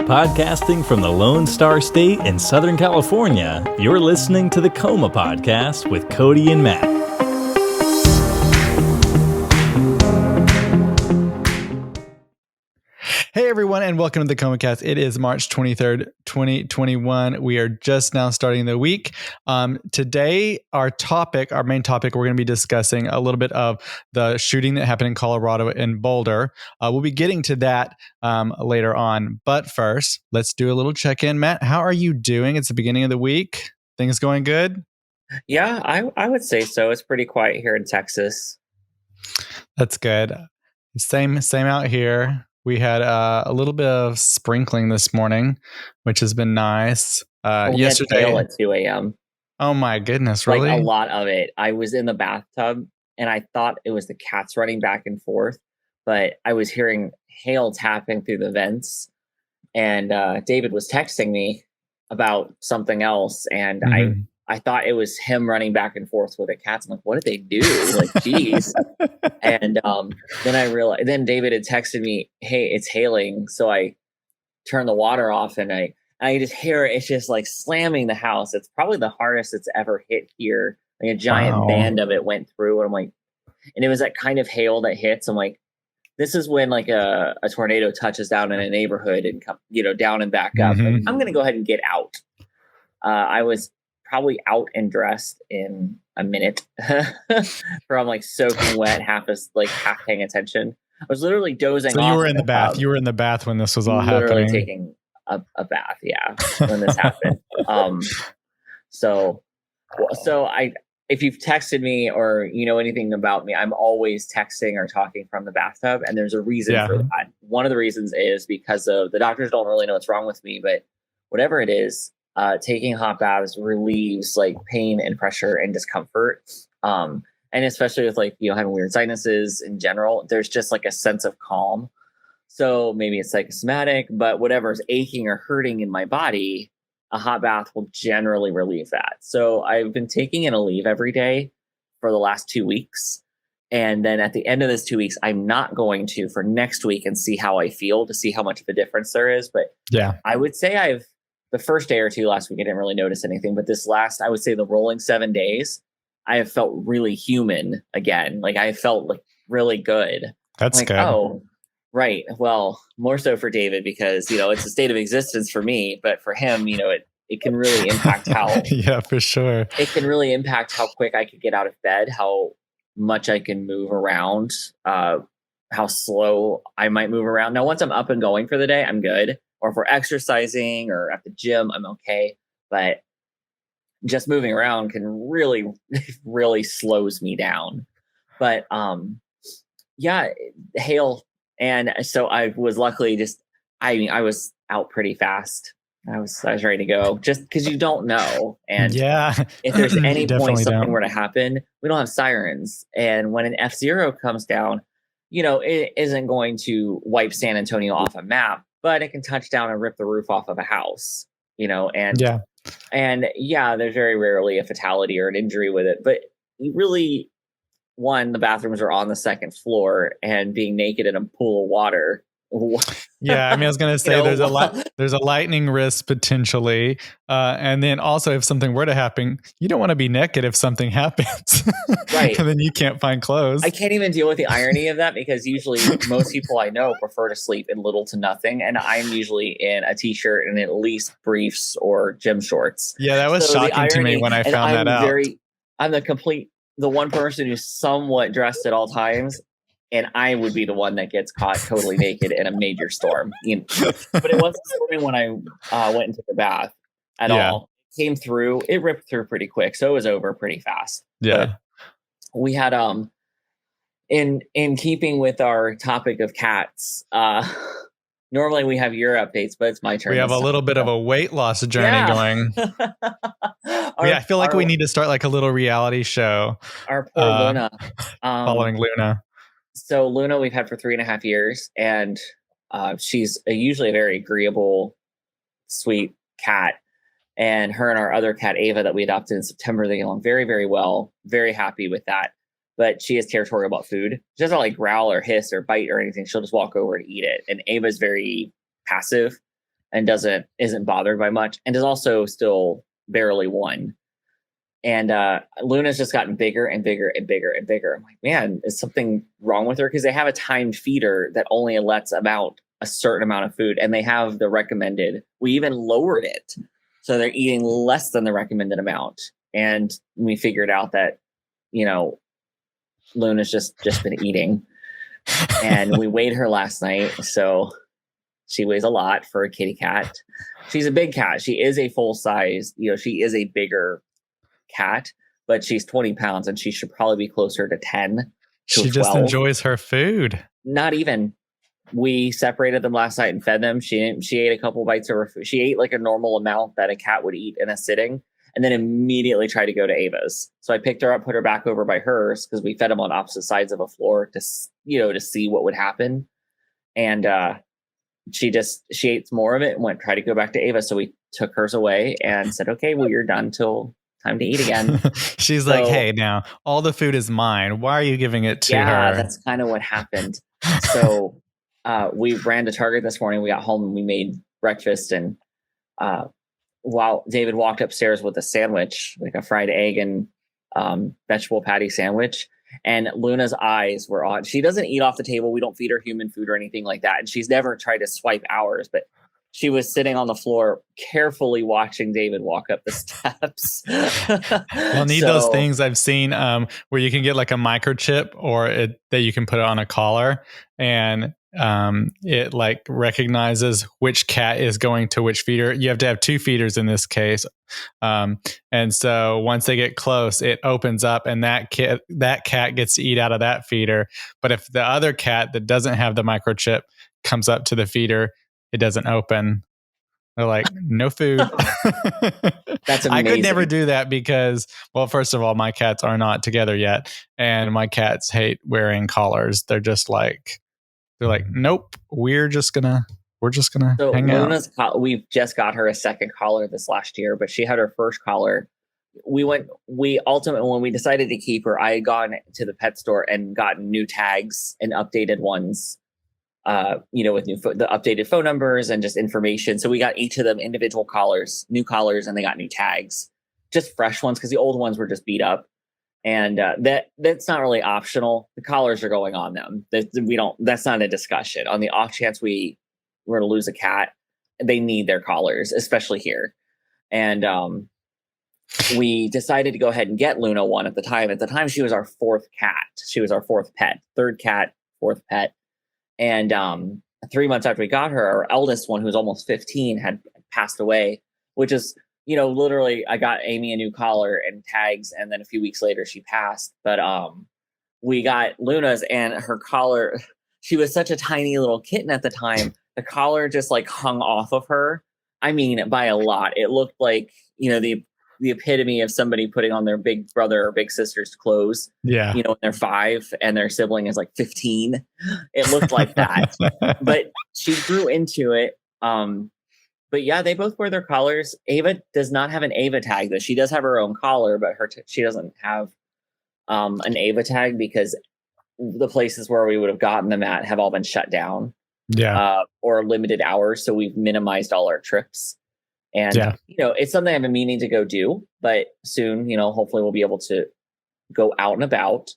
Podcasting from the Lone Star State in Southern California, you're listening to the Coma podcast with Cody and Matt. Hey everyone, and welcome to the ComaCast. It is March 23rd, 2021. We are just now starting the week. Today, our main topic, we're going to be discussing a little bit of the shooting that happened in Colorado and Boulder. We'll be getting to that later on. But first, let's do a little check-in. Matt, how are you doing? It's the beginning of the week. Things going good? Yeah, I would say so. It's pretty quiet here in Texas. That's good. Same out here. We had a little bit of sprinkling this morning, which has been nice. Yesterday, had hail at 2 a.m. Oh my goodness, really? Like a lot of it. I was in the bathtub and I thought it was the cats running back and forth, but I was hearing hail tapping through the vents. And David was texting me about something else, and I thought it was him running back and forth with the cats. I'm like, what did they do? Like, geez. And then I realized, then David had texted me, hey, it's hailing. So I turned the water off and I just hear it's just like slamming the house. It's probably the hardest it's ever hit here. Like a giant band of it went through. And I'm like, and it was that kind of hail that hits. I'm like, this is when like a tornado touches down in a neighborhood and come, down and back up. Like, I'm going to go ahead and get out. I was probably out and dressed in a minute from like soaking wet, half paying attention. I was literally dozing off. So you were in the bath. You were in the bath when this was all happening. Taking a bath, yeah, when this happened. So if you've texted me or you know anything about me, I'm always texting or talking from the bathtub, and there's a reason for that. One of the reasons is because of the doctors don't really know what's wrong with me, but whatever it is, taking hot baths relieves like pain and pressure and discomfort. And especially with having weird sinuses in general, there's just like a sense of calm. So maybe it's psychosomatic, but whatever's aching or hurting in my body, a hot bath will generally relieve that. So I've been taking in Aleve every day for the last 2 weeks. And then at the end of this 2 weeks, I'm not going to for next week and see how I feel to see how much of a difference there is. But yeah, I would say the first day or two last week, I didn't really notice anything. But this last, I would say the rolling 7 days, I have felt really human again. Like I felt like really good. That's like, good. Oh, right. Well, more so for David because, it's a state of existence for me. But for him, it can really impact how. Yeah, for sure. It can really impact how quick I could get out of bed, how much I can move around, how slow I might move around. Now, once I'm up and going for the day, I'm good. Or if we're exercising or at the gym, I'm okay. But just moving around can really, really slows me down. But hail. And so I was luckily I was out pretty fast. I was ready to go just because you don't know. And if there's any point something were to happen, we don't have sirens. And when an F-Zero comes down, it isn't going to wipe San Antonio off a map, but it can touch down and rip the roof off of a house, and there's very rarely a fatality or an injury with it. But really, the bathrooms are on the second floor and being naked in a pool of water. Yeah, I was going to say there's a lightning risk potentially, and then also if something were to happen, you don't want to be naked if something happens, right? And then you can't find clothes. I can't even deal with the irony of that because usually most people I know prefer to sleep in little to nothing, and I'm usually in a t-shirt and at least briefs or gym shorts. Yeah, that was shocking to me when I found that out. I'm the one person who's somewhat dressed at all times. And I would be the one that gets caught totally naked in a major storm. But it wasn't storming when I went into the bath at all. It came through. It ripped through pretty quick. So it was over pretty fast. Yeah. But we had, in keeping with our topic of cats, normally we have your updates, but it's my turn. We have a little bit of a weight loss journey going. I feel like we need to start like a little reality show. Our poor Luna. Following Luna. So Luna we've had for 3.5 years, and she's usually a very agreeable, sweet cat. And her and our other cat, Ava, that we adopted in September, they get along very, very well. Very happy with that. But she is territorial about food. She doesn't like growl or hiss or bite or anything. She'll just walk over and eat it. And Ava's very passive. and isn't bothered by much, and is also still barely 1. And Luna's just gotten bigger and bigger and bigger and bigger. I'm like, man, is something wrong with her? Because they have a timed feeder that only lets about a certain amount of food, and they have the recommended. We even lowered it, so they're eating less than the recommended amount. And we figured out that, Luna's just been eating. And we weighed her last night, so she weighs a lot for a kitty cat. She's a big cat. She is a full size, she is a bigger cat, but she's 20 pounds and she should probably be closer to 10 to she 12. Just enjoys her food. Not even. We separated them last night and fed them. She ate a couple bites of her food. She ate like a normal amount that a cat would eat in a sitting, and then immediately tried to go to Ava's. So I picked her up, put her back over by hers, because we fed them on opposite sides of a floor to see what would happen. And she ate more of it and tried to go back to Ava. So we took hers away and said, okay, well, you're done till time to eat again. She's like, hey, now all the food is mine. Why are you giving it to her? Yeah, that's kind of what happened. So we ran to Target this morning. We got home and we made breakfast. And while David walked upstairs with a sandwich, like a fried egg and vegetable patty sandwich, and Luna's eyes were on. She doesn't eat off the table. We don't feed her human food or anything like that. And she's never tried to swipe ours, but she was sitting on the floor carefully watching David walk up the steps. I'll need those things I've seen where you can get like a microchip that you can put on a collar, and it like recognizes which cat is going to which feeder. You have to have 2 feeders in this case. And so once they get close, it opens up and that cat gets to eat out of that feeder. But if the other cat that doesn't have the microchip comes up to the feeder, it doesn't open. They're like, no food. That's amazing. I could never do that because, well, first of all, my cats are not together yet. And my cats hate wearing collars. They're like, nope, we're just gonna hang out. We've just got her a second collar this last year, but she had her first collar. We ultimately, when we decided to keep her, I had gone to the pet store and gotten new tags and updated ones, with the updated phone numbers and just information. So we got each of them individual collars, new collars, and they got new tags, just fresh ones, because the old ones were just beat up. And that's not really optional. The collars are going on them. That's not a discussion. On the off chance we were to lose a cat, they need their collars, especially here. And we decided to go ahead and get Luna one at the time. At the time, she was our 4th cat. She was our 4th pet, 3rd cat, 4th pet. And 3 months after we got her, our eldest one, who was almost 15, had passed away, which is, literally I got Amy a new collar and tags, and then a few weeks later she passed. But we got Luna's, and her collar, she was such a tiny little kitten at the time. The collar just like hung off of her. I mean, by a lot. It looked like, the epitome of somebody putting on their big brother or big sister's clothes. Yeah. When they're 5 and their sibling is like 15. It looked like that. But she grew into it. But yeah, they both wear their collars. Ava does not have an Ava tag, though. She does have her own collar, but she doesn't have an Ava tag because the places where we would have gotten them at have all been shut down. Yeah. Or limited hours. So we've minimized all our trips. And, it's something I've been meaning to go do, but soon, hopefully we'll be able to go out and about.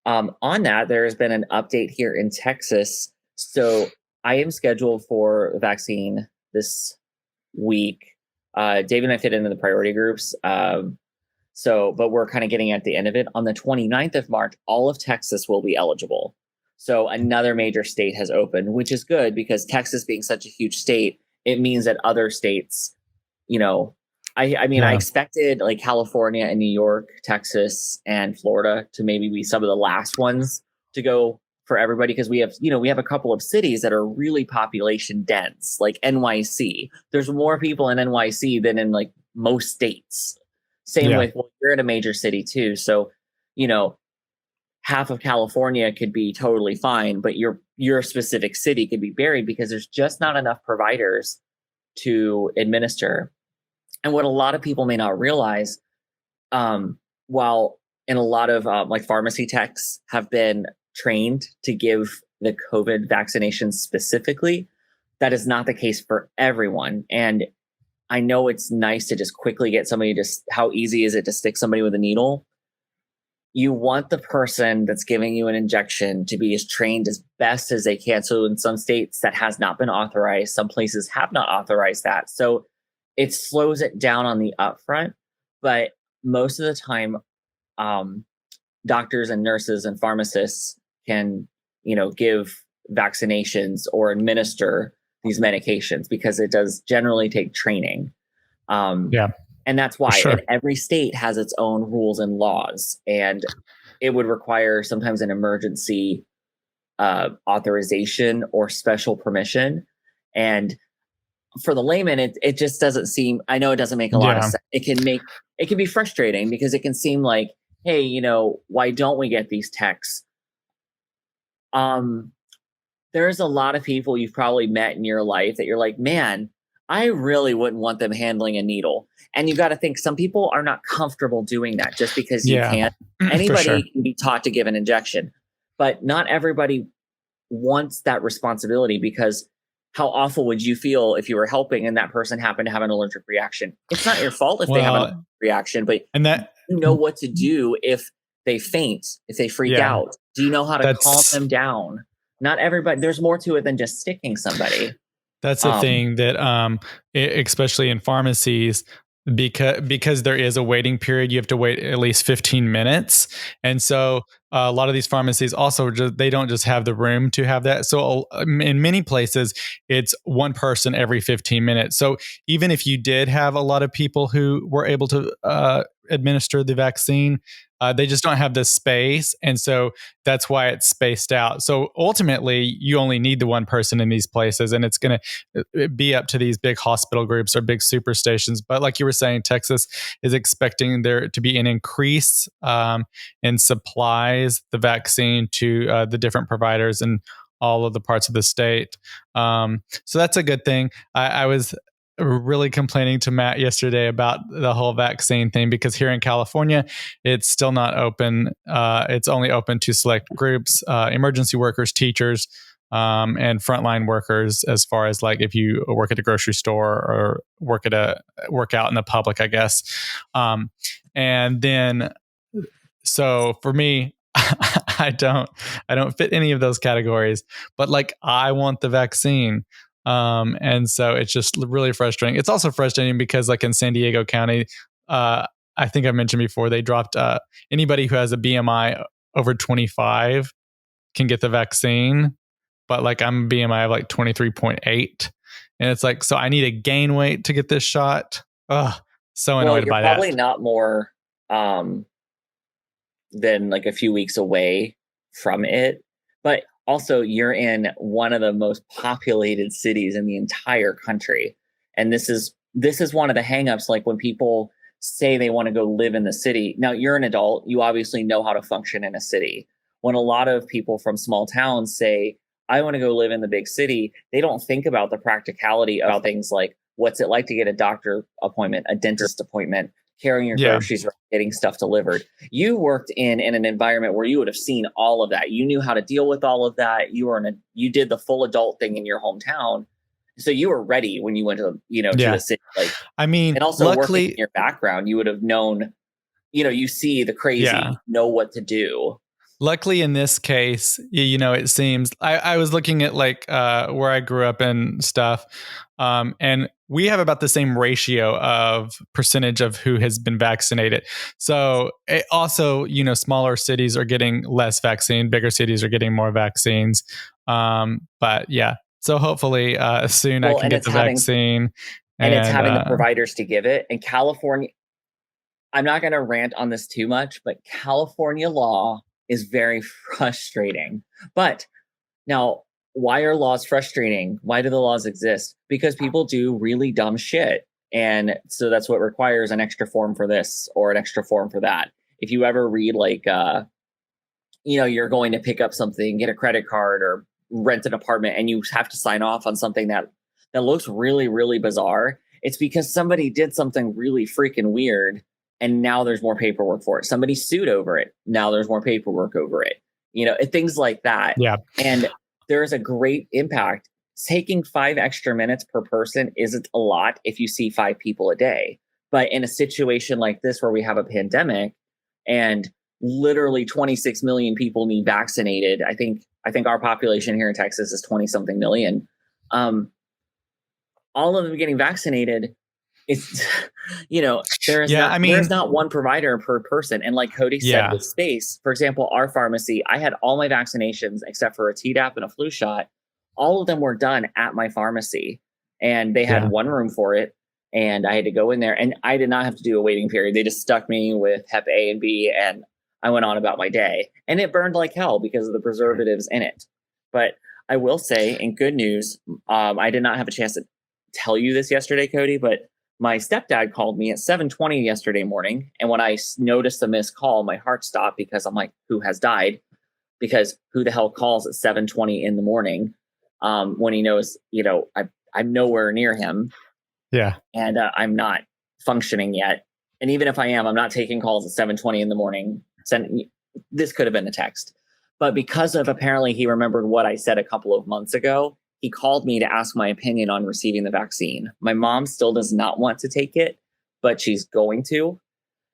On that, there has been an update here in Texas. So I am scheduled for the vaccine this week. Dave and I fit into the priority groups. But we're kind of getting at the end of it. On the 29th of March, all of Texas will be eligible. So another major state has opened, which is good because Texas being such a huge state, it means that other states, I expected like California and New York, Texas and Florida to maybe be some of the last ones to go for everybody. Because we have a couple of cities that are really population dense, like NYC. There's more people in NYC than in like most states. Same with, you're in a major city too. So, half of California could be totally fine, but your specific city could be buried because there's just not enough providers to administer. And what a lot of people may not realize, while in a lot of like pharmacy techs have been trained to give the COVID vaccination specifically, that is not the case for everyone. And I know it's nice to just quickly get somebody how easy is it to stick somebody with a needle? You want the person that's giving you an injection to be as trained as best as they can. So in some states that has not been authorized, some places have not authorized that. So it slows it down on the upfront, but most of the time, doctors and nurses and pharmacists can, give vaccinations or administer these medications because it does generally take training. Yeah. And that's why. Sure. And every state has its own rules and laws. And it would require sometimes an emergency authorization or special permission. And for the layman, it just doesn't seem, I know it doesn't make a lot of sense. It can be frustrating because it can seem like, hey, why don't we get these texts? There's a lot of people you've probably met in your life that you're like, man, I really wouldn't want them handling a needle. And you got to think some people are not comfortable doing that just because you can't. Anybody can be taught to give an injection, but not everybody wants that responsibility because how awful would you feel if you were helping and that person happened to have an allergic reaction? It's not your fault if they have an allergic reaction, but you know what to do if they faint, if they freak out. Do you know how to calm them down? Not everybody. There's more to it than just sticking somebody. That's the thing that, especially in pharmacies, because there is a waiting period, you have to wait at least 15 minutes. And so a lot of these pharmacies also, they don't just have the room to have that. So in many places, it's one person every 15 minutes. So even if you did have a lot of people who were able to administer the vaccine, they just don't have the space. And so that's why it's spaced out. So ultimately, you only need the one person in these places, and it's going to be up to these big hospital groups or big superstations. But like you were saying, Texas is expecting there to be an increase in supplies, the vaccine to the different providers in all of the parts of the state. So that's a good thing. I was really complaining to Matt yesterday about the whole vaccine thing because here in California, it's still not open. It's only open to select groups, emergency workers, teachers, and frontline workers, as far as like if you work at a grocery store or work out in the public, I guess. And then, so for me, I don't fit any of those categories, but like I want the vaccine. And so it's just really frustrating. It's also frustrating because like in San Diego County, I think I mentioned before, they dropped anybody who has a BMI over 25 can get the vaccine. But like I'm a BMI of like 23.8. And it's like, so I need to gain weight to get this shot. Ugh, so annoyed by that. You're probably not more than like a few weeks away from it. But also, you're in one of the most populated cities in the entire country. And this is one of the hangups, like when people say they want to go live in the city. Now, you're an adult. You obviously know how to function in a city. When a lot of people from small towns say, I want to go live in the big city, they don't think about the practicality about things like what's it like to get a doctor appointment, a dentist appointment, carrying your groceries, getting stuff delivered. You worked in an environment where you would have seen all of that. You knew how to deal with all of that. You did the full adult thing in your hometown. So you were ready when you went to, to the city. Like, I mean, and also luckily, working in your background, you would have known, you see the crazy, know what to do. Luckily, in this case, it seems I was looking at like where I grew up and stuff, and we have about the same ratio of percentage of who has been vaccinated. So it also, smaller cities are getting less vaccine, bigger cities are getting more vaccines. But yeah, so hopefully soon I can get the vaccine. And it's having the providers to give it. And California, I'm not going to rant on this too much, but California law is very frustrating. But now, why are laws frustrating? Why do the laws exist? Because people do really dumb shit. And so that's what requires an extra form for this or an extra form for that. If you ever read like, you're going to pick up something, get a credit card or rent an apartment, and you have to sign off on something that looks really, really bizarre, it's because somebody did something really freaking weird. And now there's more paperwork for it. Somebody sued over it. Now there's more paperwork over it. Things like that. Yeah. And there's a great impact. taking 5 extra minutes per person isn't a lot if you see 5 people a day. But in a situation like this where we have a pandemic and literally 26 million people need vaccinated, I think our population here in Texas is 20 something million. All of them getting vaccinated, it's there's not one provider per person. And like Cody said with space, for example, our pharmacy, I had all my vaccinations except for a Tdap and a flu shot. All of them were done at my pharmacy, and they had one room for it, and I had to go in there, and I did not have to do a waiting period. They just stuck me with Hep A and B, and I went on about my day, and it burned like hell because of the preservatives in it. But I will say, in good news, I did not have a chance to tell you this yesterday, Cody, but my stepdad called me at 7:20 yesterday morning, and when I noticed the missed call, my heart stopped because I'm like, who has died? Because who the hell calls at 7:20 in the morning? When he knows, I'm nowhere near him. Yeah. And I'm not functioning yet. And even if I am, I'm not taking calls at 7:20 in the morning. This could have been a text. But because of apparently he remembered what I said a couple of months ago, he called me to ask my opinion on receiving the vaccine. My mom still does not want to take it, but she's going to.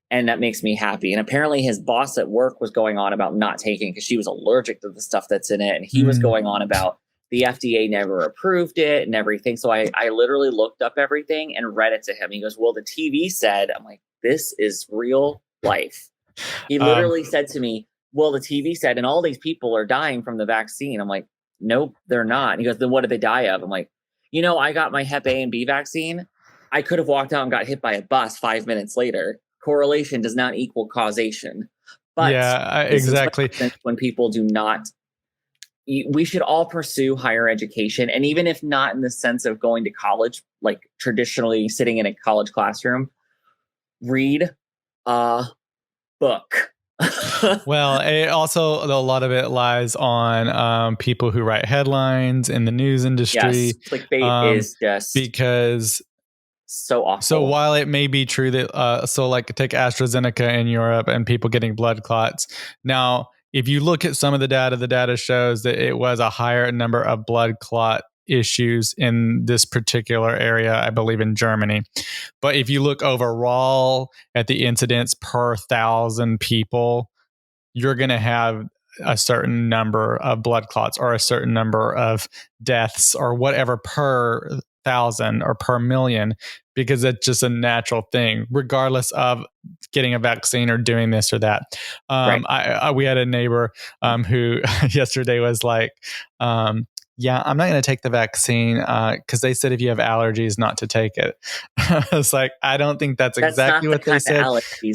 And that makes me happy. And apparently his boss at work was going on about not taking because she was allergic to the stuff that's in it. And he was going on about the FDA never approved it and everything. So I literally looked up everything and read it to him. He goes, well, the TV said, I'm like, this is real life. He literally said to me, well, the TV said, and all these people are dying from the vaccine. I'm like, nope, they're not. He goes, then what did they die of? I'm like, I got my Hep A and B vaccine. I could have walked out and got hit by a bus 5 minutes later. Correlation does not equal causation. But exactly. When people do not, we should all pursue higher education. And even if not in the sense of going to college, like traditionally sitting in a college classroom, read a book. Well, a lot of it lies on people who write headlines in the news industry. Yes, clickbait is just because so awful. So while it may be true that take AstraZeneca in Europe and people getting blood clots. Now, if you look at some of the data shows that it was a higher number of blood clot issues in this particular area, I believe in Germany. But if you look overall at the incidence per 1,000 people, you're going to have a certain number of blood clots or a certain number of deaths or whatever per 1,000 or per million, because it's just a natural thing, regardless of getting a vaccine or doing this or that. Right. We had a neighbor who yesterday was like, yeah, I'm not going to take the vaccine because they said if you have allergies, not to take it. It's like, I don't think that's exactly what they said.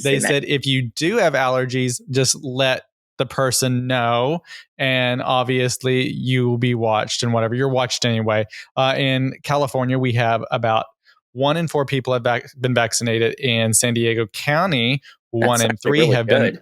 They said if you do have allergies, just let the person know, and obviously you will be watched and whatever. You're watched anyway. In California, we have about 1 in 4 people have been vaccinated. In San Diego County, 1 in 3 really have been.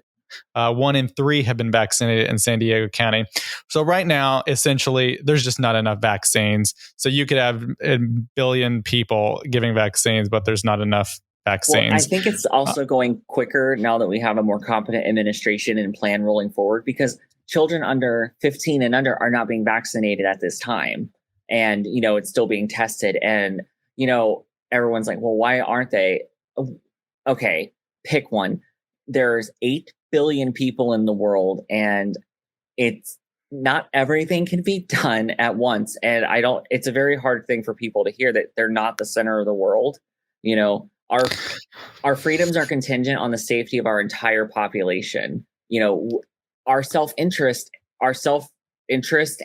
1 in 3 have been vaccinated in San Diego County. So right now, essentially, there's just not enough vaccines. So you could have a billion people giving vaccines, but there's not enough vaccines. Well, I think it's also going quicker now that we have a more competent administration and plan rolling forward, because children under 15 and under are not being vaccinated at this time. And, it's still being tested. And, everyone's like, well, why aren't they? Okay, pick one. There's 8 billion people in the world, and it's not everything can be done at once. And it's a very hard thing for people to hear that they're not the center of the world. Our freedoms are contingent on the safety of our entire population. Our self-interest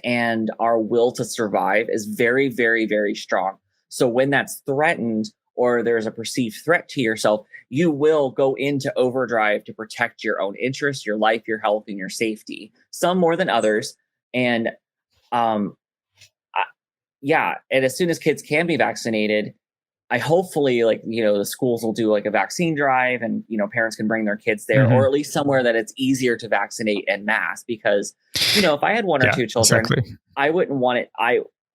and our will to survive is very, very, very strong. So when that's threatened, or there's a perceived threat to yourself, you will go into overdrive to protect your own interests, your life, your health, and your safety. Some more than others. And and as soon as kids can be vaccinated, I hopefully the schools will do a vaccine drive, and parents can bring their kids there, or at least somewhere that it's easier to vaccinate en masse. Because if I had 1 or 2 children, I wouldn't want it.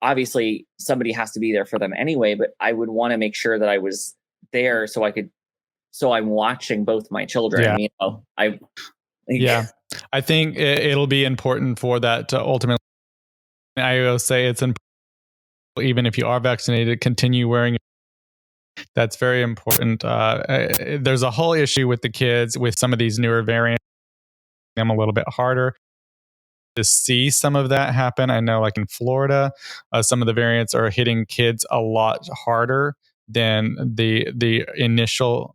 Obviously somebody has to be there for them anyway, but I would want to make sure that I was there so I'm watching both my children. Yeah. I think it'll be important for that to ultimately, I will say it's important even if you are vaccinated, continue wearing. That's very important. There's a whole issue with the kids with some of these newer variants. Them a little bit harder to see some of that happen. I know, like in Florida, some of the variants are hitting kids a lot harder than the initial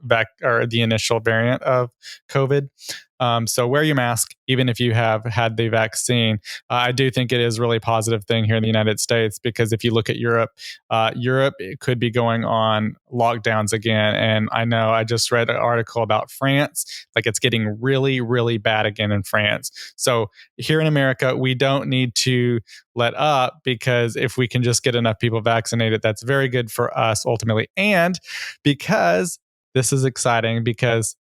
the initial variant of COVID. So wear your mask even if you have had the vaccine. I do think it is a really positive thing here in the United States, because if you look at Europe, it could be going on lockdowns again. And I know I just read an article about France, like it's getting really, really bad again in France. So here in America, we don't need to let up, because if we can just get enough people vaccinated, that's very good for us ultimately. And because this is exciting, because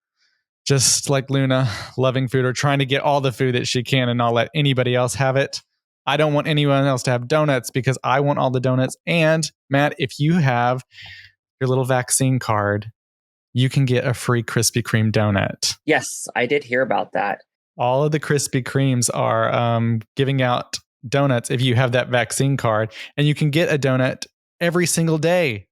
just like Luna, loving food or trying to get all the food that she can and not let anybody else have it, I don't want anyone else to have donuts because I want all the donuts. And Matt, if you have your little vaccine card, you can get a free Krispy Kreme donut. Yes, I did hear about that. All of the Krispy Kremes are giving out donuts if you have that vaccine card, and you can get a donut every single day.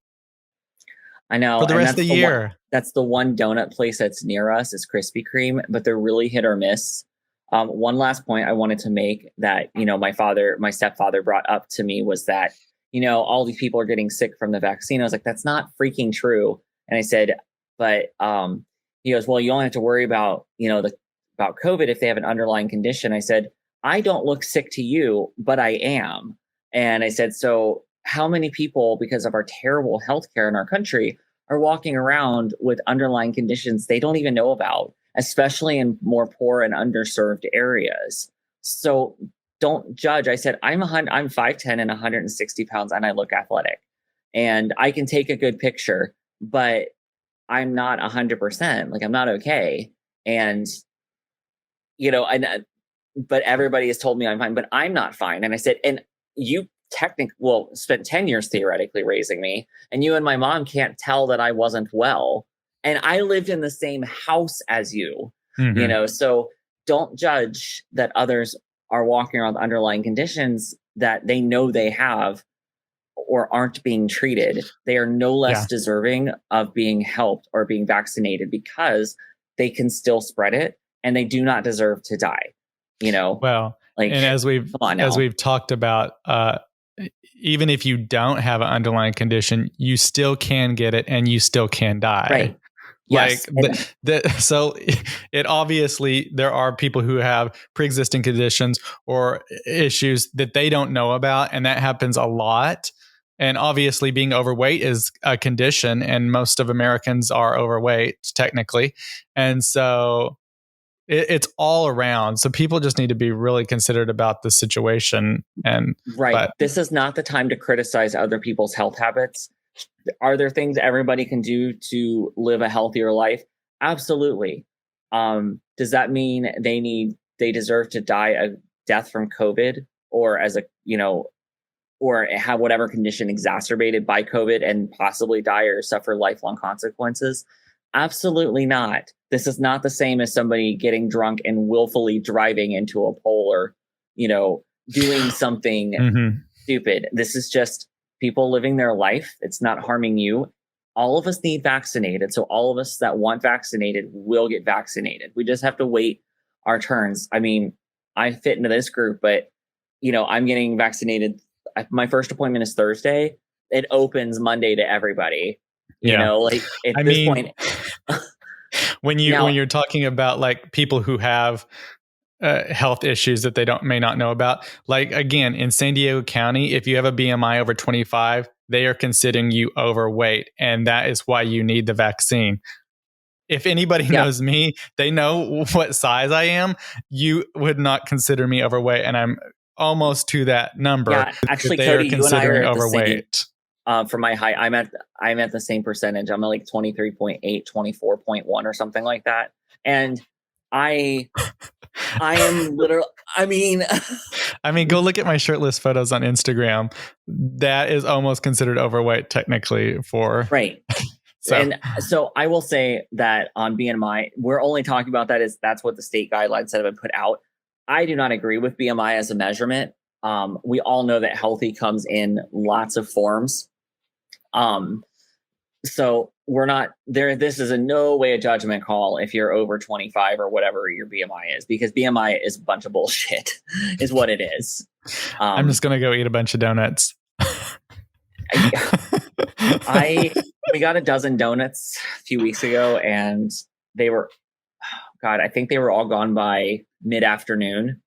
I know. For the rest of the year. That's the one donut place that's near us is Krispy Kreme, but they're really hit or miss. One last point I wanted to make that, my stepfather brought up to me was that, all these people are getting sick from the vaccine. I was like, that's not freaking true. And I said, but he goes, well, you only have to worry about, about COVID if they have an underlying condition. I said, I don't look sick to you, but I am. And I said, so how many people, because of our terrible healthcare in our country, are walking around with underlying conditions they don't even know about, especially in more poor and underserved areas? So don't judge. I said, I'm 5'10" and 160 pounds, and I look athletic, and I can take a good picture, but I'm not 100%. Like, I'm not okay. And, but everybody has told me I'm fine, but I'm not fine. And I said, and you spent 10 years theoretically raising me, and you and my mom can't tell that I wasn't well. And I lived in the same house as you, so don't judge that others are walking around with underlying conditions that they know they have or aren't being treated. They are no less deserving of being helped or being vaccinated, because they can still spread it and they do not deserve to die. Well, and as we've talked about, even if you don't have an underlying condition, you still can get it and you still can die. Right. Yes. So it obviously, there are people who have pre-existing conditions or issues that they don't know about, and that happens a lot. And obviously being overweight is a condition, and most of Americans are overweight technically. And so it's all around. So people just need to be really considerate about the situation. And this is not the time to criticize other people's health habits. Are there things everybody can do to live a healthier life? Absolutely. Does that mean they deserve to die a death from COVID, or or have whatever condition exacerbated by COVID and possibly die or suffer lifelong consequences? Absolutely not. This is not the same as somebody getting drunk and willfully driving into a pole, or, doing something stupid. This is just people living their life. It's not harming you. All of us need vaccinated. So all of us that want vaccinated will get vaccinated. We just have to wait our turns. I mean, I fit into this group, but, I'm getting vaccinated. My first appointment is Thursday. It opens Monday to everybody. At this point, when you're talking about like people who have health issues that they may not know about, like again, in San Diego County, if you have a BMI over 25, they are considering you overweight, and that is why you need the vaccine. If anybody knows me, they know what size I am. You would not consider me overweight, and I'm almost to that number. Yeah, actually, they Cody, are considering you and I are overweight. For my height, I'm at the same percentage. I'm at like 23.8, 24.1 or something like that. And I am literally, I mean, go look at my shirtless photos on Instagram. That is almost considered overweight technically for. Right. So I will say that on BMI, we're only talking about that's what the state guidelines that have been put out. I do not agree with BMI as a measurement. We all know that healthy comes in lots of forms. So we're not there. This is in no way a judgment call if you're over 25 or whatever your BMI is, because BMI is a bunch of bullshit is what it is. I'm just going to go eat a bunch of donuts. We got a dozen donuts a few weeks ago, and they were, God, I think they were all gone by mid-afternoon.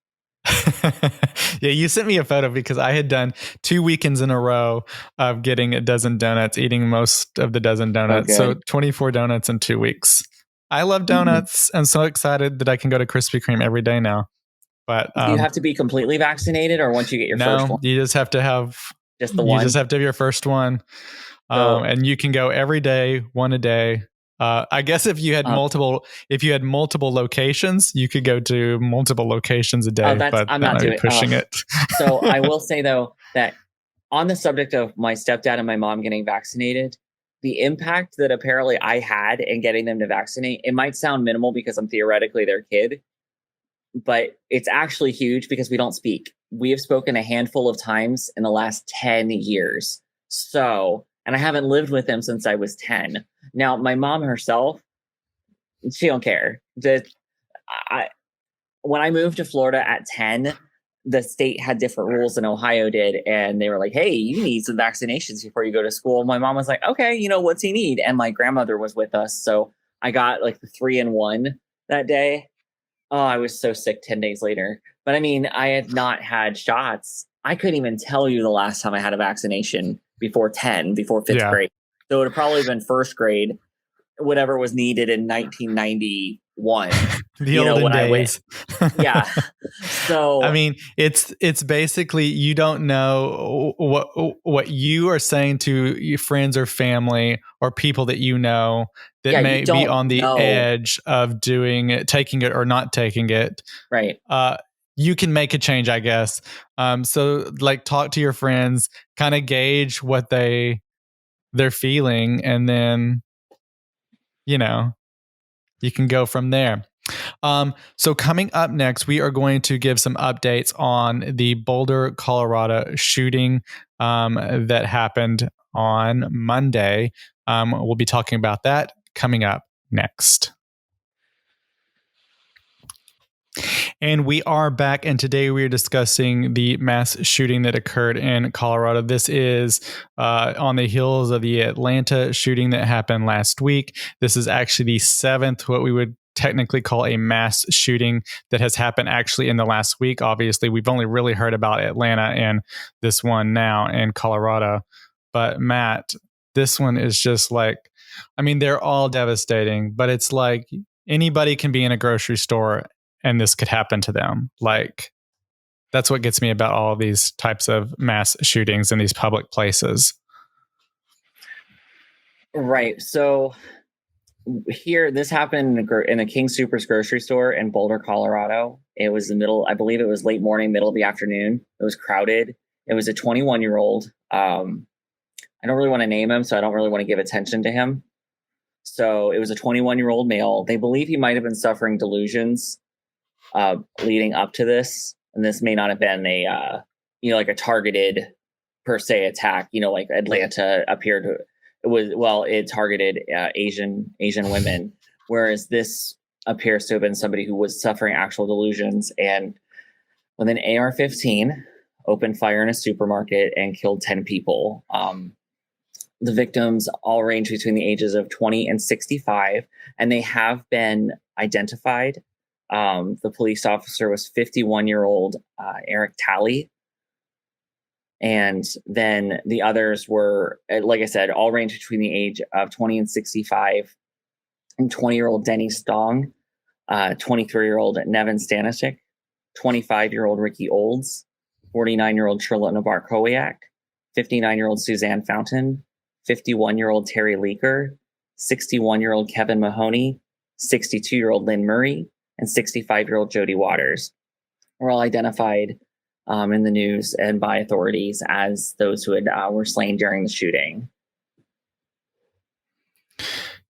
Yeah, you sent me a photo because I had done 2 weekends in a row of getting a dozen donuts, eating most of the dozen donuts. So 24 donuts in 2 weeks. I love donuts. I'm so excited that I can go to Krispy Kreme every day now. But do you have to be completely vaccinated, or once you get your first one? You just have to have just the one. You just have to have your first one. And you can go every day, one a day. I guess if you had multiple locations, you could go to multiple locations a day. But I'm not doing pushing it. So I will say though that on the subject of my stepdad and my mom getting vaccinated, the impact that apparently I had in getting them to vaccinate, it might sound minimal because I'm theoretically their kid, but it's actually huge because we don't speak. We have spoken a handful of times in the last 10 years. So, and I haven't lived with them since I was 10. Now, my mom herself, she don't care. When I moved to Florida at 10, the state had different rules than Ohio did. And they were like, hey, you need some vaccinations before you go to school. My mom was like, okay, what's he need? And my grandmother was with us. So I got like the 3-in-1 that day. Oh, I was so sick 10 days later. But I mean, I had not had shots. I couldn't even tell you the last time I had a vaccination before fifth grade. So it would have probably been first grade, whatever was needed in 1991. The olden days. Yeah. So I mean, it's basically, you don't know what you are saying to your friends or family or people that that may be on the edge of taking it or not taking it. Right. You can make a change, I guess. So like, talk to your friends, kind of gauge what they're feeling, and then you can go from there. So coming up next, we are going to give some updates on the Boulder, Colorado shooting that happened on Monday. We'll be talking about that coming up next. And we are back, and today we are discussing the mass shooting that occurred in Colorado. This is on the heels of the Atlanta shooting that happened last week. This is actually the 7th, what we would technically call a mass shooting that has happened actually in the last week. Obviously, we've only really heard about Atlanta and this one now in Colorado. But Matt, this one is just like, I mean, they're all devastating, but it's like anybody can be in a grocery store and this could happen to them. Like, that's what gets me about all of these types of mass shootings in these public places. Right. So here, this happened in a King Soopers grocery store in Boulder, Colorado. It was I believe it was late morning, middle of the afternoon. It was crowded. It was a 21-year-old. I don't really want to name him, so I don't really want to give attention to him. So it was a 21-year-old male. They believe he might have been suffering delusions leading up to this, and this may not have been a like a targeted per se attack. Like Atlanta appeared to, it targeted Asian women, whereas this appears to have been somebody who was suffering actual delusions, and with an AR-15 opened fire in a supermarket and killed 10 people. The victims all range between the ages of 20 and 65, and they have been identified. The police officer was 51-year-old Eric Talley. And then the others were, like I said, all range between the age of 20 and 65. And 20-year-old Denny Stong, 23-year-old Nevin Stanisic, 25-year-old Ricky Olds, 49-year-old Charlotte Navarre-Kowiak, 59-year-old Suzanne Fountain, 51-year-old Terry Leaker, 61-year-old Kevin Mahoney, 62-year-old Lynn Murray, and 65-year-old Jody Waters were all identified in the news and by authorities as those who were slain during the shooting.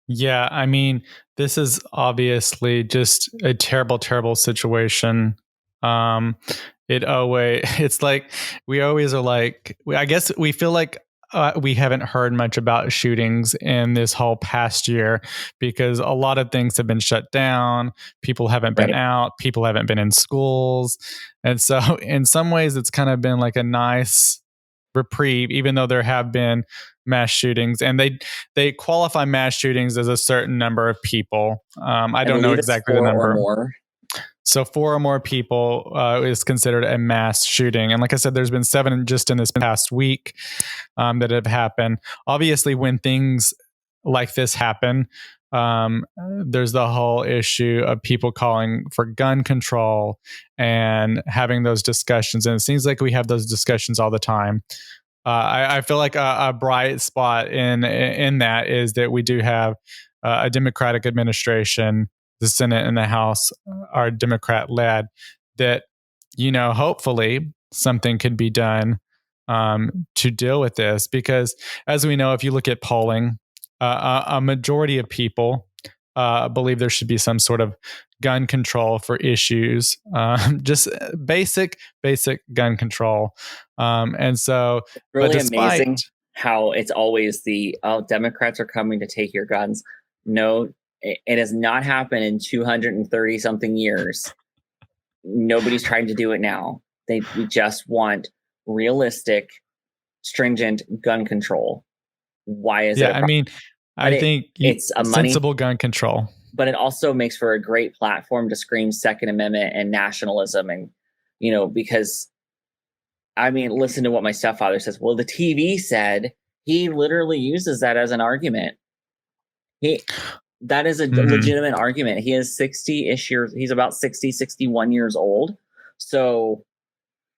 Yeah, I mean, this is obviously just a terrible, terrible situation. it's like we always are like, I guess we feel like we haven't heard much about shootings in this whole past year because a lot of things have been shut down. People haven't been out. People haven't been in schools. And so in some ways, it's kind of been like a nice reprieve, even though there have been mass shootings, and they qualify mass shootings as a certain number of people. I don't know exactly the number. Or more. So 4 or more people is considered a mass shooting. And like I said, there's been 7 just in this past week that have happened. Obviously, when things like this happen, there's the whole issue of people calling for gun control and having those discussions. And it seems like we have those discussions all the time. I feel like a bright spot in that is that we do have a Democratic administration. The Senate and the House are Democrat led, that, hopefully something could be done to deal with this. Because as we know, if you look at polling, a majority of people believe there should be some sort of gun control for issues, just basic gun control. And so really amazing how it's always Democrats are coming to take your guns. No, it has not happened in 230 something years. Nobody's trying to do it now. We just want realistic, stringent gun control. Why is it? Yeah, I mean, I think it's a sensible gun control, but it also makes for a great platform to scream Second Amendment and nationalism. And, because listen to what my stepfather says. Well, the TV said. He literally uses that as an argument. That is a legitimate argument. He is 60-ish years. He's about 60, 61 years old. So,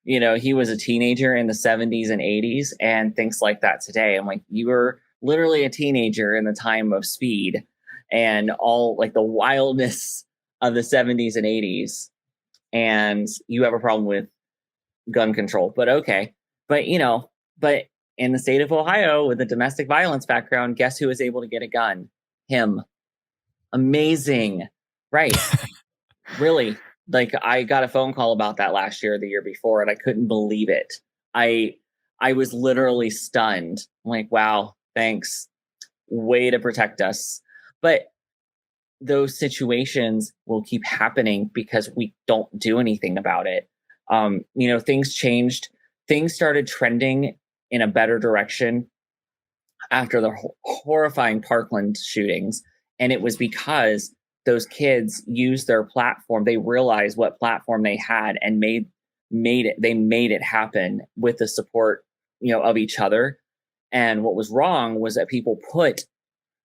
he was a teenager in the 70s and 80s and thinks like that today. I'm like, you were literally a teenager in the time of speed and all like the wildness of the 70s and 80s. And you have a problem with gun control. But okay. But in the state of Ohio with a domestic violence background, guess who was able to get a gun? Him. Amazing. Right. Really. Like, I got a phone call about that last year or the year before, and I couldn't believe it. I was literally stunned. I'm like, wow, thanks. Way to protect us. But those situations will keep happening because we don't do anything about it. Things changed. Things started trending in a better direction after the horrifying Parkland shootings. And it was because those kids used their platform. They realized what platform they had and made it happen with the support, of each other. And what was wrong was that people put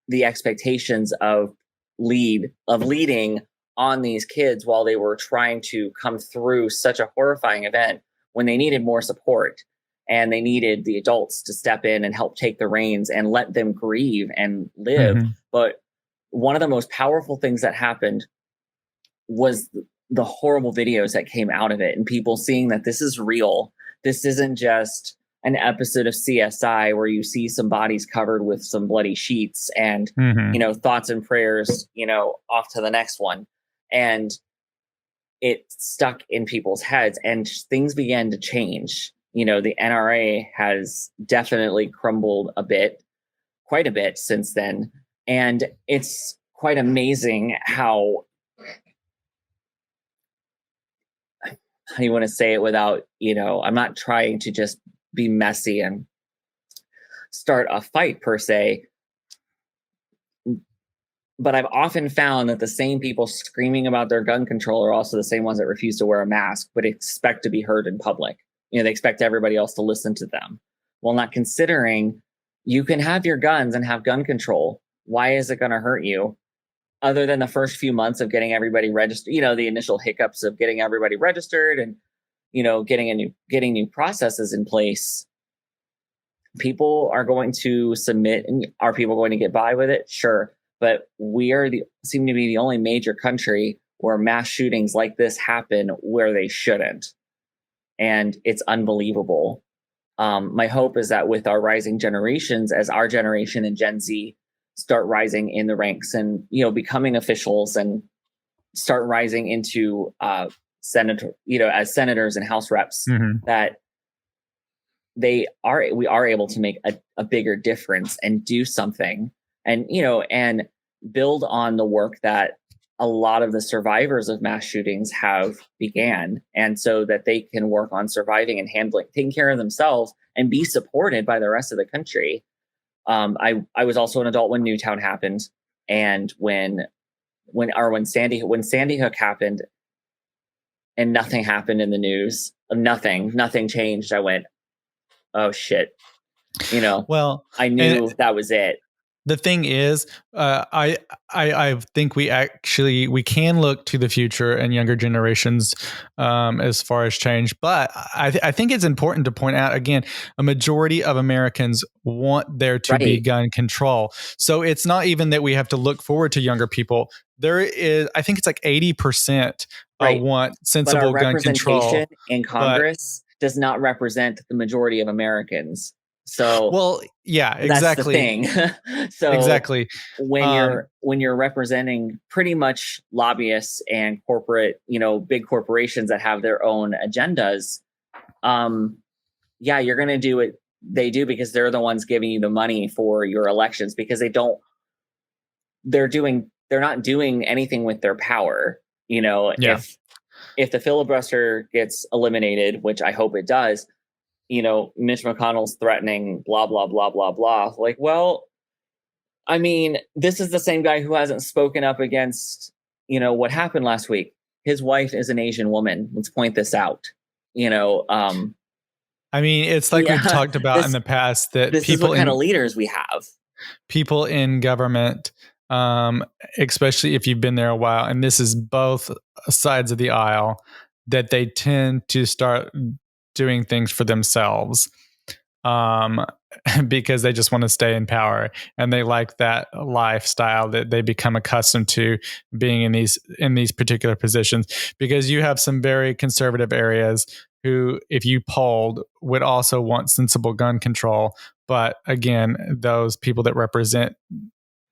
the expectations of leading on these kids while they were trying to come through such a horrifying event when they needed more support and they needed the adults to step in and help take the reins and let them grieve and live. Mm-hmm. But one of the most powerful things that happened was the horrible videos that came out of it and people seeing that this is real. This isn't just an episode of CSI where you see some bodies covered with some bloody sheets and, thoughts and prayers, off to the next one. And it stuck in people's heads and things began to change. The NRA has definitely crumbled quite a bit since then. And it's quite amazing how you want to say it without, I'm not trying to just be messy and start a fight per se. But I've often found that the same people screaming about their gun control are also the same ones that refuse to wear a mask, but expect to be heard in public. They expect everybody else to listen to them. While not considering you can have your guns and have gun control. Why is it going to hurt you? Other than the first few months of getting everybody registered, the initial hiccups of getting everybody registered and, getting new processes in place. People are going to submit, and are people going to get by with it? Sure. But we seem to be the only major country where mass shootings like this happen where they shouldn't. And it's unbelievable. My hope is that with our rising generations, as our generation and Gen Z start rising in the ranks and, becoming officials and start rising into as senators and House reps, that we are able to make a bigger difference and do something, and and build on the work that a lot of the survivors of mass shootings have began, and so that they can work on surviving and taking care of themselves and be supported by the rest of the country. I was also an adult when Newtown happened, and when Sandy Hook happened, and nothing happened in the news. Nothing changed. I went, oh shit. Well, I knew that was it. The thing is, I think we can look to the future and younger generations as far as change. But I think it's important to point out, again, a majority of Americans want there to be gun control. So it's not even that we have to look forward to younger people. There is, I think it's like 80% want sensible gun control. Representation in Congress does not represent the majority of Americans. So well, yeah, exactly. That's the thing. So exactly, when you're representing pretty much lobbyists and corporate, big corporations that have their own agendas, you're going to do what they do because they're the ones giving you the money for your elections, because they're not doing anything with their power. If the filibuster gets eliminated, which I hope it does, Mitch McConnell's threatening blah, blah, blah, blah, blah. Like, well, I mean, this is the same guy who hasn't spoken up against, what happened last week. His wife is an Asian woman. Let's point this out. I mean, it's like we've talked about in the past that this is what kind of leaders we have. People in government, especially if you've been there a while, and this is both sides of the aisle, that they tend to start doing things for themselves because they just want to stay in power, and they like that lifestyle that they become accustomed to being in these particular positions. Because you have some very conservative areas who, if you polled, would also want sensible gun control. But again, those people that represent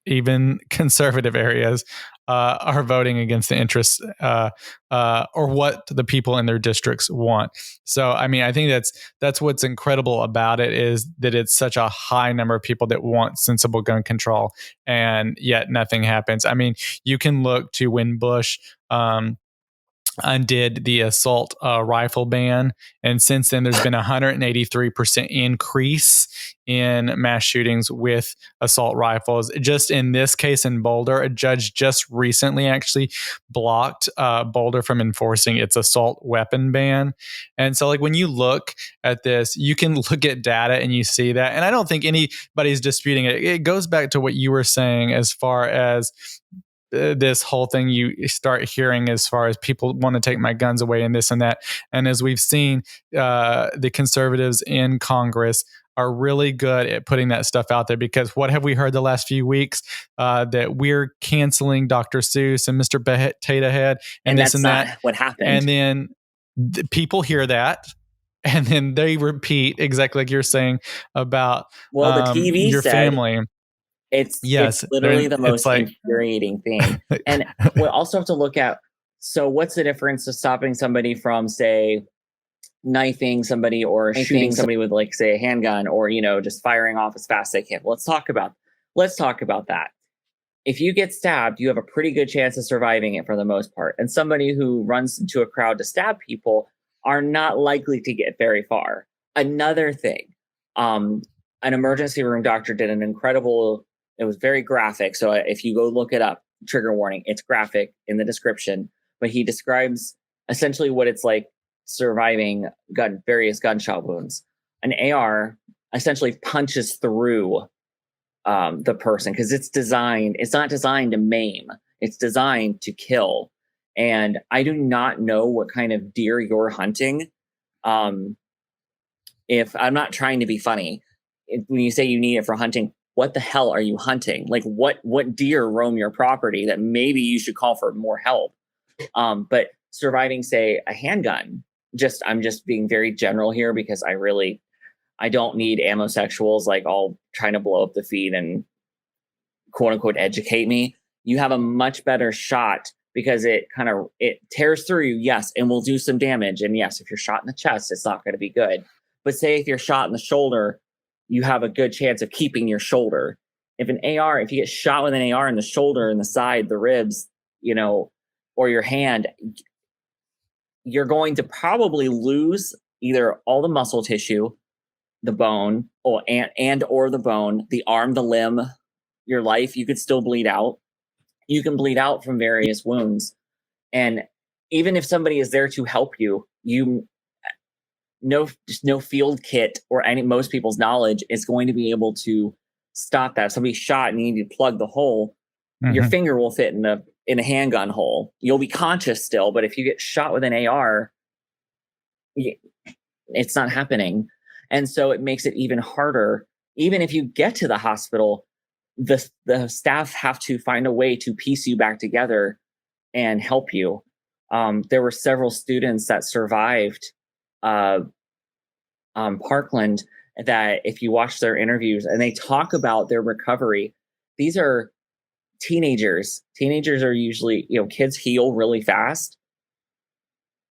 even conservative areas are voting against the interests or what the people in their districts want. So, I mean, I think that's what's incredible about it, is that it's such a high number of people that want sensible gun control, and yet nothing happens. I mean, you can look to when Bush undid the assault rifle ban, and since then there's been a 183% increase in mass shootings with assault rifles. Just in this case in Boulder, a judge just recently actually blocked Boulder from enforcing its assault weapon ban. And so, like, when you look at this, you can look at data and you see that, and I don't think anybody's disputing it. It goes back to what you were saying as far as this whole thing you start hearing as far as people want to take my guns away and this and that. And as we've seen, the conservatives in Congress are really good at putting that stuff out there, because what have we heard the last few weeks? That we're canceling Dr. Seuss and Mr. Potato Head and this and that. What happened. And then people hear that, and then they repeat exactly like you're saying about the TV your family. It's literally the most infuriating thing. And we also have to look at, so what's the difference of stopping somebody from, say, knifing somebody or shooting somebody with, like, say, a handgun, or, just firing off as fast as they can? Let's talk about that. If you get stabbed, you have a pretty good chance of surviving it for the most part. And somebody who runs into a crowd to stab people are not likely to get very far. Another thing, an emergency room doctor did an incredible, it was very graphic. So if you go look it up, trigger warning, it's graphic in the description, but he describes essentially what it's like surviving various gunshot wounds. An AR essentially punches through the person, because it's not designed to maim, it's designed to kill. And I do not know what kind of deer you're hunting. If I'm not trying to be funny, when you say you need it for hunting, what the hell are you hunting? Like, what deer roam your property that maybe you should call for more help? But surviving, say, a handgun, I'm just being very general here, because I don't need ammosexuals like all trying to blow up the feed and quote unquote educate me. You have a much better shot because it tears through you, yes, and will do some damage. And yes, if you're shot in the chest, it's not going to be good. But say if you're shot in the shoulder, you have a good chance of keeping your shoulder. If you get shot with an AR in the shoulder, in the side, the ribs, or your hand, you're going to probably lose either all the muscle tissue, the bone, or the bone, the arm, the limb, your life. You could still bleed out. You can bleed out from various wounds. And even if somebody is there to help you, no field kit or most people's knowledge is going to be able to stop that. If somebody's shot and you need to plug the hole, your finger will fit in a handgun hole. You'll be conscious still, but if you get shot with an AR, it's not happening. And so it makes it even harder. Even if you get to the hospital, the staff have to find a way to piece you back together and help you. There were several students that survived Parkland that if you watch their interviews and they talk about their recovery, these are teenagers. Teenagers are usually, kids heal really fast.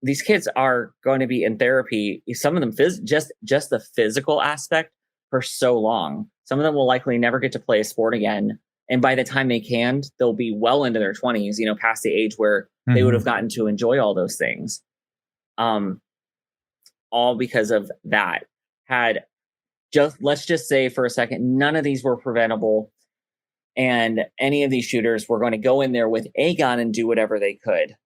These kids are going to be in therapy, some of them just the physical aspect, for so long. Some of them will likely never get to play a sport again. And by the time they can, they'll be well into their 20s, past the age where they would have gotten to enjoy all those things. All because of that. Let's just say for a second, none of these were preventable. And any of these shooters were going to go in there with a gun and do whatever they could.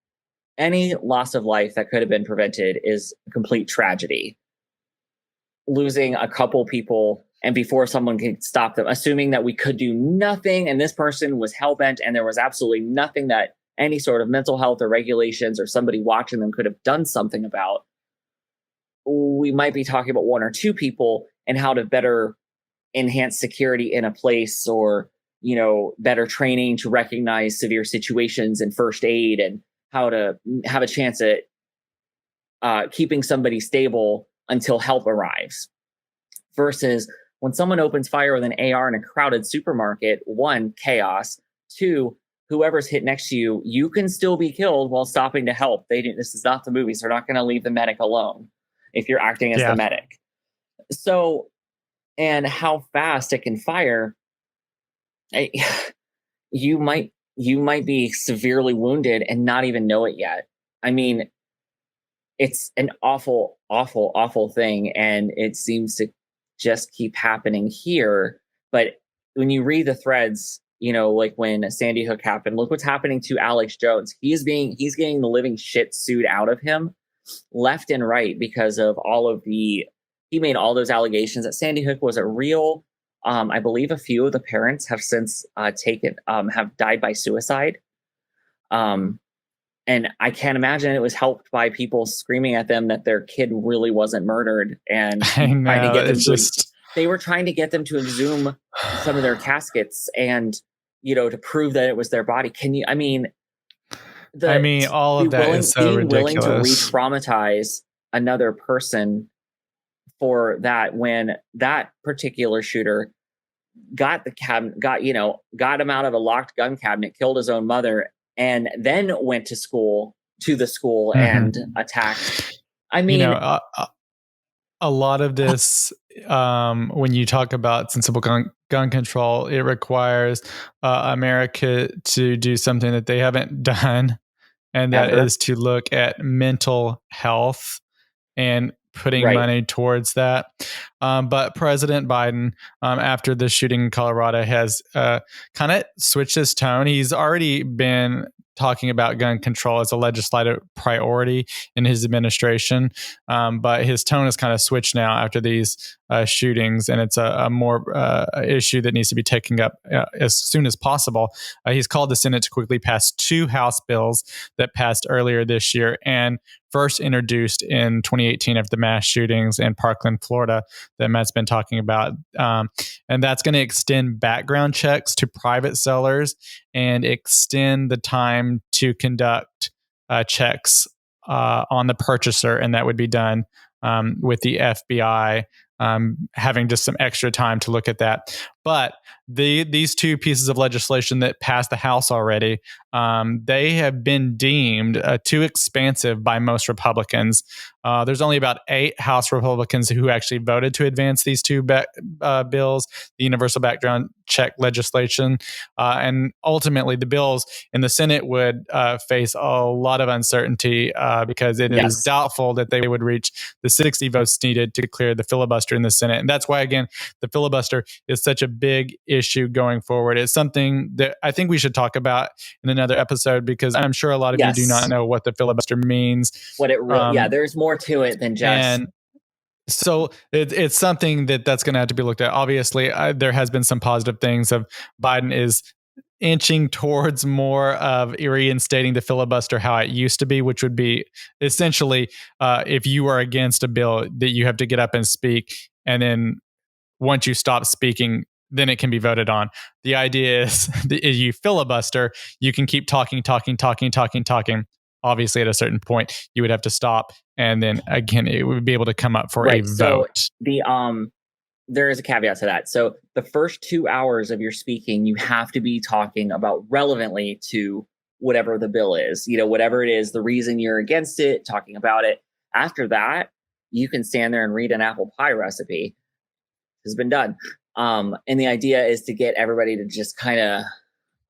Any loss of life that could have been prevented is a complete tragedy. Losing a couple people and before someone can stop them, assuming that we could do nothing and this person was hellbent and there was absolutely nothing that any sort of mental health or regulations or somebody watching them could have done something about, we might be talking about one or two people and how to better enhance security in a place, or better training to recognize severe situations and first aid, and how to have a chance at keeping somebody stable until help arrives. Versus when someone opens fire with an AR in a crowded supermarket, 1, chaos. 2, whoever's hit next to you, you can still be killed while stopping to help. This is not the movies. They're not going to leave the medic alone if you're acting as the medic. So, and how fast it can fire, you might be severely wounded and not even know it yet. I mean, it's an awful, awful, awful thing. And it seems to just keep happening here. But when you read the threads, like when Sandy Hook happened, look what's happening to Alex Jones. He's getting the living shit sued out of him left and right because of he made all those allegations that Sandy Hook wasn't real. I believe a few of the parents have since have died by suicide. And I can't imagine it was helped by people screaming at them that their kid really wasn't murdered and trying to get them they were trying to get them to exhume some of their caskets and, to prove that it was their body. All of that is so ridiculous. Willing to re-traumatize another person for that, when that particular shooter got him out of a locked gun cabinet, killed his own mother, and then went to the school and attacked. A lot of this, when you talk about sensible gun control, it requires America to do something that they haven't done, and that is to look at mental health and putting money towards that. But President Biden, after the shooting in Colorado, has kind of switched his tone. He's already been talking about gun control as a legislative priority in his administration. But his tone has kind of switched now after these shootings, and it's a more issue that needs to be taken up as soon as possible. He's called the Senate to quickly pass 2 House bills that passed earlier this year and first introduced in 2018 after the mass shootings in Parkland, Florida, that Matt's been talking about. And that's going to extend background checks to private sellers and extend the time to conduct checks on the purchaser. And that would be done with the FBI having just some extra time to look at that. But these two pieces of legislation that passed the House already, they have been deemed too expansive by most Republicans. There's only about 8 House Republicans who actually voted to advance these two bills, the universal background check legislation. And ultimately, the bills in the Senate would face a lot of uncertainty because it is doubtful that they would reach the 60 votes needed to clear the filibuster in the Senate. And that's why, again, the filibuster is such a big issue going forward. It's something that I think we should talk about in another episode, because I'm sure a lot of you do not know what the filibuster means. What it really, there's more to it than just. And so it's something that's going to have to be looked at. Obviously, there has been some positive things of Biden is inching towards more of reinstating the filibuster how it used to be, which would be essentially if you are against a bill that you have to get up and speak, and then once you stop speaking, then it can be voted on. The idea is that if you filibuster, you can keep talking. Obviously, at a certain point, you would have to stop, and then again, it would be able to come up for a vote. So there is a caveat to that. So the first 2 hours of your speaking, you have to be talking about relevantly to whatever the bill is. Whatever it is, the reason you're against it, talking about it. After that, you can stand there and read an apple pie recipe. Has been done. And the idea is to get everybody to just kind of,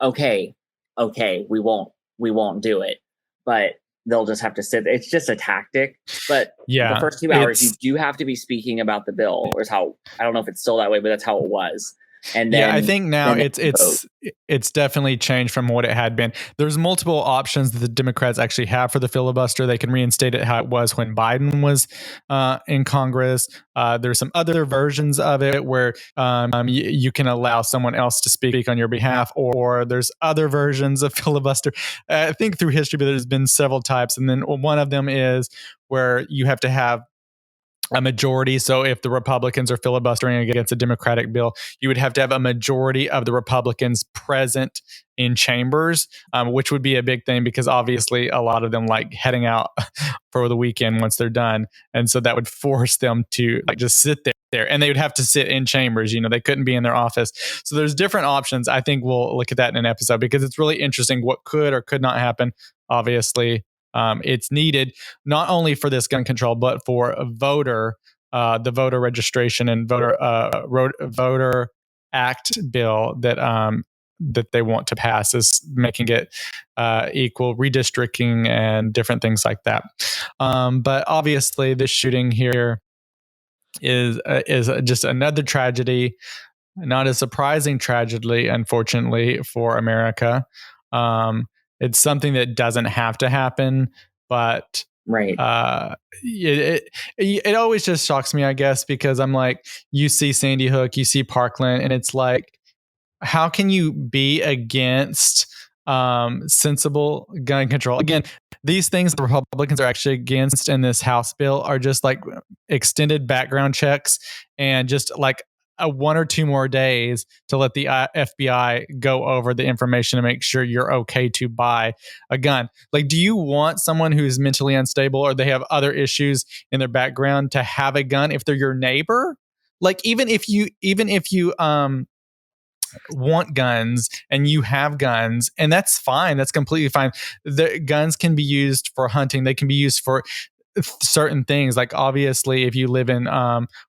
okay, we won't do it, but they'll just have to sit. It's just a tactic. But the first 2 hours, you do have to be speaking about the bill, or is how, I don't know if it's still that way, but that's how it was. And then, I think now it's definitely changed from what it had been. There's multiple options that the Democrats actually have for the filibuster. They can reinstate it how it was when Biden was in Congress. There's some other versions of it where you can allow someone else to speak on your behalf, or there's other versions of filibuster. I think through history, but there's been several types. And then one of them is where you have to have a majority. So if the Republicans are filibustering against a Democratic bill, you would have to have a majority of the Republicans present in chambers, which would be a big thing because obviously a lot of them like heading out for the weekend once they're done. And so that would force them to like just sit there, and they would have to sit in chambers. They couldn't be in their office. So there's different options. I think we'll look at that in an episode because it's really interesting what could or could not happen. Obviously, it's needed not only for this gun control, but for a voter, the voter registration and voter act bill that they want to pass, is making it equal redistricting and different things like that. But obviously, this shooting here is just another tragedy, not a surprising tragedy, unfortunately, for America. It's something that doesn't have to happen, but it always just shocks me, I guess, because I'm like, you see Sandy Hook, you see Parkland, and it's like, how can you be against sensible gun control? Again, these things the Republicans are actually against in this House bill are just like extended background checks and just like a 1 or 2 more days to let the FBI go over the information to make sure you're okay to buy a gun. Like, do you want someone who's mentally unstable or they have other issues in their background to have a gun if they're your neighbor? Like, even if you want guns and you have guns, and that's fine, that's completely fine. The guns can be used for hunting, they can be used for certain things. Like, obviously, if you live in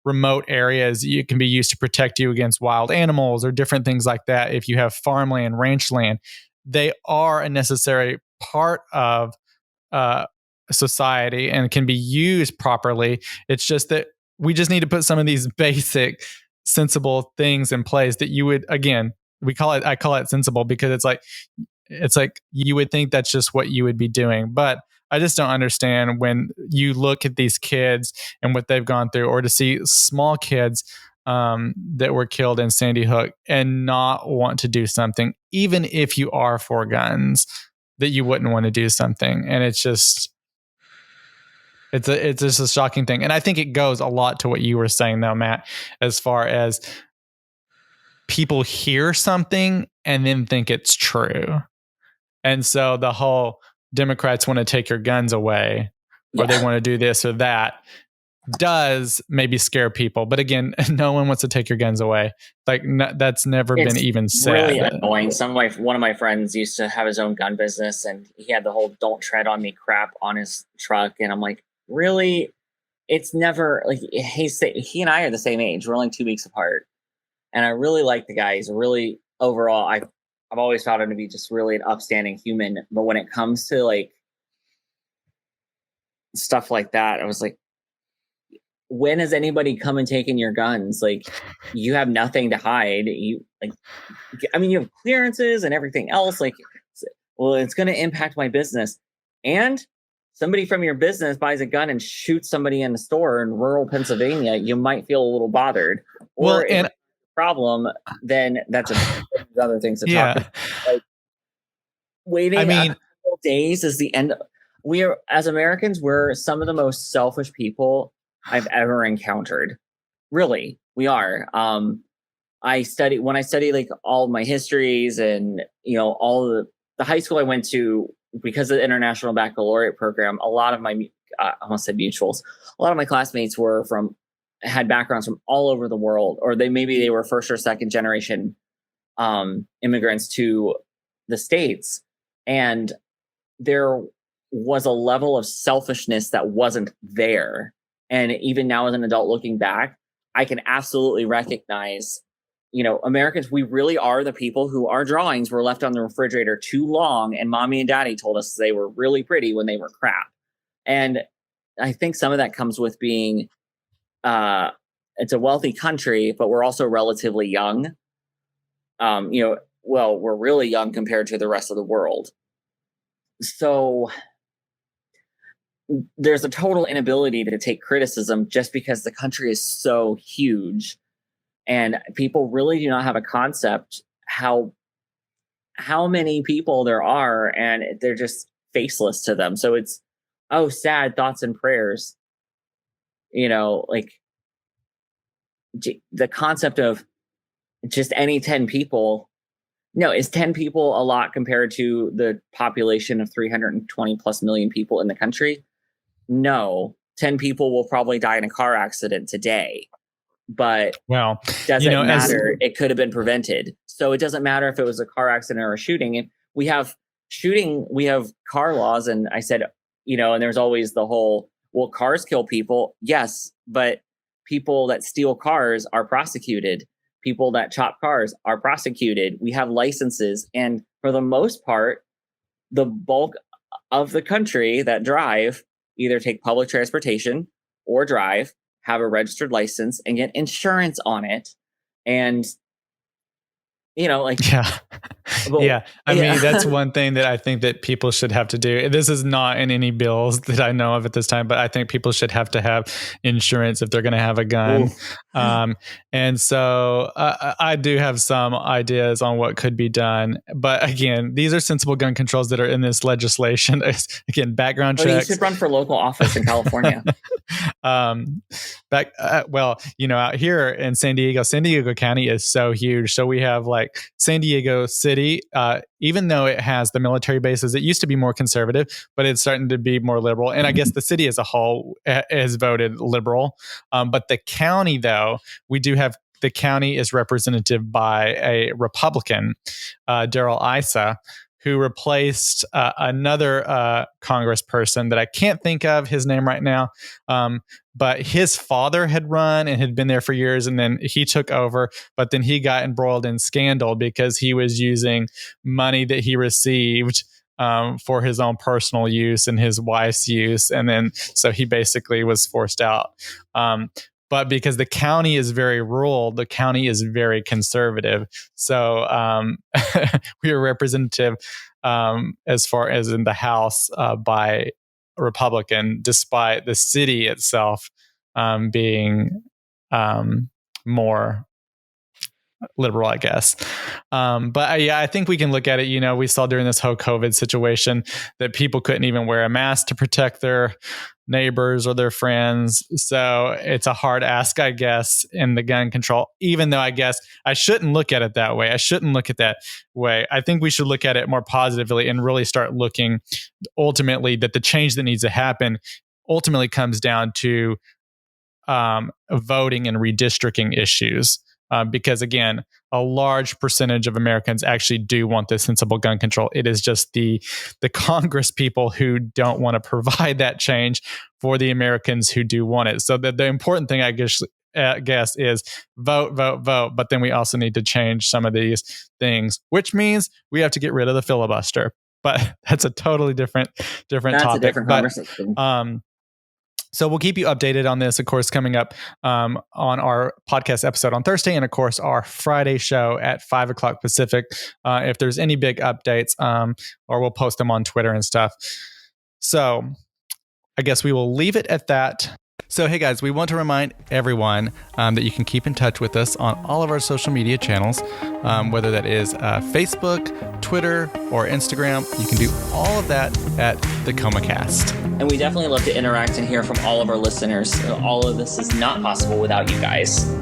remote areas, it can be used to protect you against wild animals or different things like that. If you have farmland, ranch land, they are a necessary part of society and can be used properly. It's just that we just need to put some of these basic sensible things in place that you would, again, I call it sensible because it's like you would think that's just what you would be doing. But I just don't understand when you look at these kids and what they've gone through, or to see small kids that were killed in Sandy Hook and not want to do something, even if you are for guns, that you wouldn't want to do something. And it's just a shocking thing. And I think it goes a lot to what you were saying though, Matt, as far as people hear something and then think it's true. And so the whole Democrats want to take your guns away, or they want to do this or that. does maybe scare people. But again, no one wants to take your guns away. Like that's never been even said. Really annoying. One of my friends used to have his own gun business, and he had the whole "don't tread on me" crap on his truck, and I'm like, really? It's never like he and I are the same age. We're only 2 weeks apart, and I really like the guy. He's really overall. I've always found him to be just really an upstanding human. But when it comes to like stuff like that, I was like, when has anybody come and taken your guns? Like, you have nothing to hide. You have clearances and everything else. Like, well, it's going to impact my business. And somebody from your business buys a gun and shoots somebody in the store in rural Pennsylvania, you might feel a little bothered. Or if it's a problem, then that's other things to talk about. Like, waiting a couple days is the end. As Americans, we're some of the most selfish people I've ever encountered. Really, we are. When I study like all my histories and all the high school I went to, because of the International Baccalaureate program, a lot of my I almost said mutuals. A lot of my classmates had backgrounds from all over the world, or they were first or second generation immigrants to the States, and there was a level of selfishness that wasn't there. And even now, as an adult looking back, I can absolutely recognize, Americans, we really are the people who our drawings were left on the refrigerator too long, and mommy and daddy told us they were really pretty when they were crap. And I think some of that comes with being, it's a wealthy country, but we're also relatively young. We're really young compared to the rest of the world. So there's a total inability to take criticism just because the country is so huge, and people really do not have a concept how many people there are, and they're just faceless to them. So it's, sad thoughts and prayers. Like the concept of just any 10 people. No, is 10 people a lot compared to the population of 320 plus million people in the country? No, 10 people will probably die in a car accident today, but doesn't matter. It could have been prevented. So it doesn't matter if it was a car accident or a shooting. And we have car laws. And I said, and there's always the whole, well, cars kill people. Yes, but people that steal cars are prosecuted. People that chop cars are prosecuted. We have licenses. And for the most part, the bulk of the country that drive either take public transportation or drive, have a registered license, and get insurance on it. And I mean, that's one thing that I think that people should have to do. This is not in any bills that I know of at this time, but I think people should have to have insurance if they're going to have a gun. And so I do have some ideas on what could be done. But again, these are sensible gun controls that are in this legislation. Again, background checks. You should run for local office in California. Out here in San Diego County is so huge. So we have like San Diego City, even though it has the military bases, it used to be more conservative, but it's starting to be more liberal. And I guess the city as a whole has voted liberal. But the county, though, we do have, the county is represented by a Republican, Darrell Issa, who replaced another congressperson that I can't think of his name right now. But his father had run and had been there for years, and then he took over. But then he got embroiled in scandal because he was using money that he received for his own personal use and his wife's use. And then so he basically was forced out. But because the county is very rural, the county is very conservative. So we are representative as far as in the House by a Republican, despite the city itself being more liberal, I guess. I think we can look at it. We saw during this whole COVID situation that people couldn't even wear a mask to protect their neighbors or their friends. So it's a hard ask, I guess, in the gun control, even though I guess I shouldn't look at it that way. I shouldn't look at that way. I think we should look at it more positively and really start looking ultimately that the change that needs to happen ultimately comes down to voting and redistricting issues. Because again, a large percentage of Americans actually do want this sensible gun control. It is just the Congress people who don't want to provide that change for the Americans who do want it. So the important thing, I guess, is vote. But then we also need to change some of these things, which means we have to get rid of the filibuster. But that's a totally different That's topic. A different conversation. So we'll keep you updated on this, of course, coming up on our podcast episode on Thursday, and of course our Friday show at 5:00 Pacific. If there's any big updates, or we'll post them on Twitter and stuff. So I guess we will leave it at that. So, hey guys, we want to remind everyone that you can keep in touch with us on all of our social media channels, whether that is Facebook, Twitter, or Instagram. You can do all of that at the ComaCast. And we definitely love to interact and hear from all of our listeners. All of this is not possible without you guys.